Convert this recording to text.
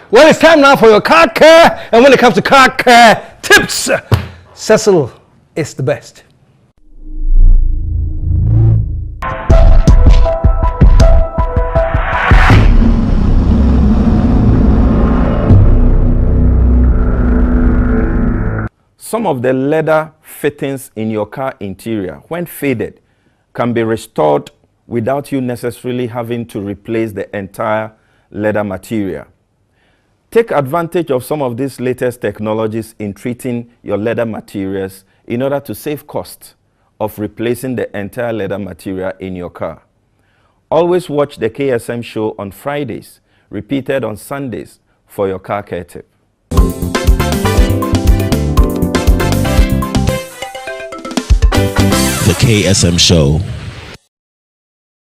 Well, it's time now for your car care. And when it comes to car care tips, Cecil is the best. Some of the leather fittings in your car interior, when faded, can be restored without you necessarily having to replace the entire leather material. Take advantage of some of these latest technologies in treating your leather materials in order to save cost of replacing the entire leather material in your car. Always watch the KSM show on Fridays, repeated on Sundays for your car care tip. The KSM Show.